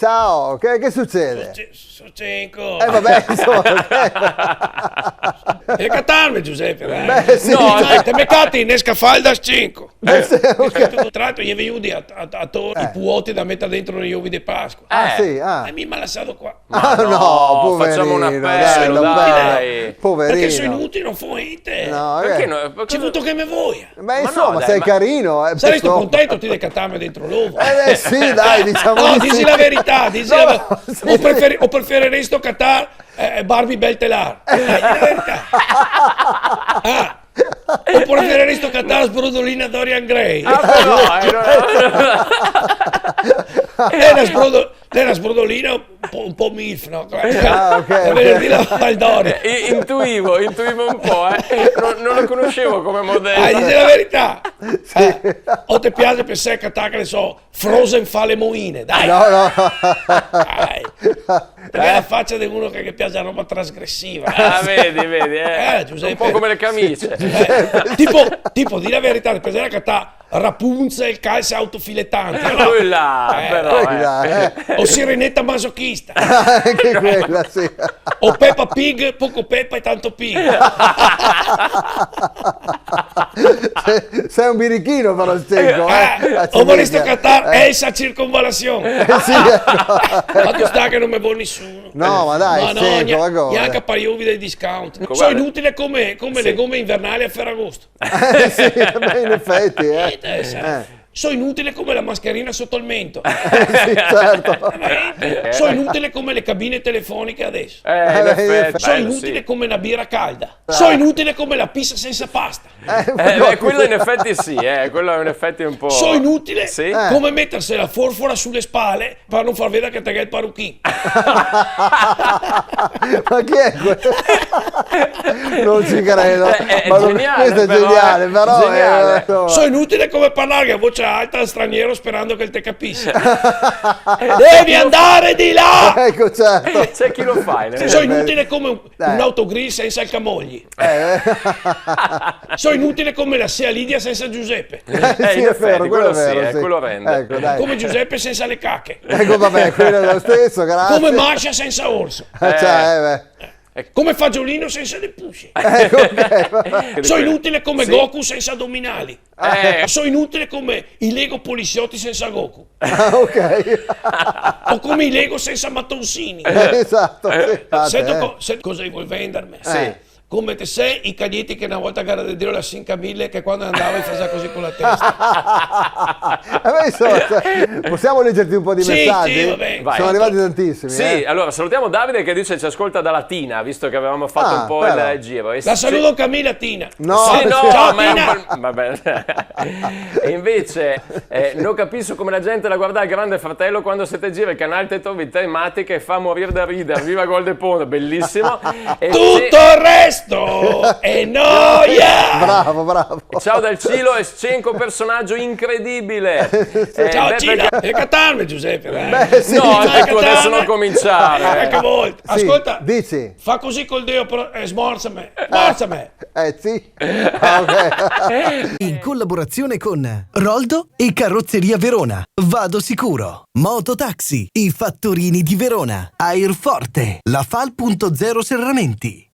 Ciao, che succede? Sono 5. Vabbè, insomma. E catarmi, Giuseppe, dai. Beh, sì. No, te meccati in scafalda 5. Ok. Tra l'altro, gli venuti a i puoti da mettere dentro negli uovi di Pasqua. Sì, E mi ha lasciato qua. Ah, no, no, facciamo un poverino, appello, non dai. bene. Poverino. Perché sono inutili, non fuite. No, Perché no? no? C'è avuto che me voglia. Beh, no, insomma, dai, sei ma- carino. Saresti insomma. contento di catarmi dentro l'uovo. Sì, dai, diciamo No, di dici sì. la verità, dici No, la verità. sì, O, sì. o preferiresti catar Barbie Beltelar. Dici la verità. O preferiresti catar Sbrodolina Dorian Gray. Lei è una sbrodolina un po' milf, no? ok, Da venerdì la Valdoria. Intuivo un po', non lo conoscevo come modello. Dici la verità. O ti piace per sé che ne so, Frozen fa le moine, dai. No. Dai. Perché è la faccia di uno che piace la roba trasgressiva. Vedi, Giuseppe. un po' come le camicie. Tipo, di la verità, per esempio che ta Rapunzel, calze autofilettanti. No? Quella, però, O Sirenetta masochista. Anche quella, sì. O Peppa Pig, poco Peppa e tanto Pig. Sei un birichino però secco, O vorresti cantare Elsa Circonvallazione. Sì, ecco. Ma tu sta che non mi vuole nessuno. No, ma dai, secco, ma come? Neanche a pariuvi dei discount. Sono guarda. inutile come le gomme invernali a Ferragosto. Sì, beh, in effetti, Sono inutile come la mascherina sotto il mento. Sì, certo. Sono inutile come le cabine telefoniche adesso. in effetti, Sono bello, inutile sì. come una birra calda. Sono inutile come la pizza senza pasta. Quello in effetti sì, quello in effetti è un po'... Sono inutile Sì? come mettersi la forfora sulle spalle per non far vedere che te è il parrucchino. Ma chi è quello? Non ci credo. È Ma geniale, questo è però, geniale, però geniale. Sono inutile come parlare a voce alta al straniero sperando che te capisca. Devi andare di là! Ecco, certo. C'è chi lo fa, in effetti. Sono inutile come un Dai. autogrill senza il camogli. Sono inutile come la Sea Lidia senza Giuseppe. Sì, in è vero, effetti, quello sì, sì. quello rende. Ecco, dai. Come Giuseppe senza le cacche. Ecco, vabbè, quello è lo stesso, grazie. Come Masha senza orso. Cioè, Come Fagiolino senza le pusce. ecco, ok. Sono inutile come Sì. Goku senza addominali. Eh. Sono inutile come i Lego poliziotti senza Goku. Ok. O come i Lego senza mattonsini. Esatto. Sì, Sento cosa vuoi vendermi? Sì. Come te sei i caglietti che una volta a gara del Dio la 5.000 che quando andava faceva così con la testa. Insomma, possiamo leggerti un po' di Sì, messaggi? sì, vabbè. Vai. Sono arrivati tantissimi. Sì, allora salutiamo Davide che dice ci ascolta da Latina, visto che avevamo fatto un po' però. il giro. E La saluto Camilla Tina. No, Sì, no, Ciao, ma è un Tina. po'... Vabbè. E invece non capisco come la gente la guarda il Grande Fratello quando siete gira il canale Tetovi tematiche e fa morire da ridere. Viva Goldepone, bellissimo. E Tutto il resto è noia. Bravo. ciao dal Cilo e Scenco, personaggio incredibile. Ciao Beppe Cina. E catarmi Giuseppe. Beh, sì. No, anche tu Catarmi. adesso non cominciare. Qualche volta. Sì, Ascolta. dici? Fa così col Dio, smorzami. Smorzami. Sì. Ok. In collaborazione con Roldo e Carrozzeria Verona. Vado sicuro. Mototaxi, i fattorini di Verona. Airforte, la Fal.0 Serramenti.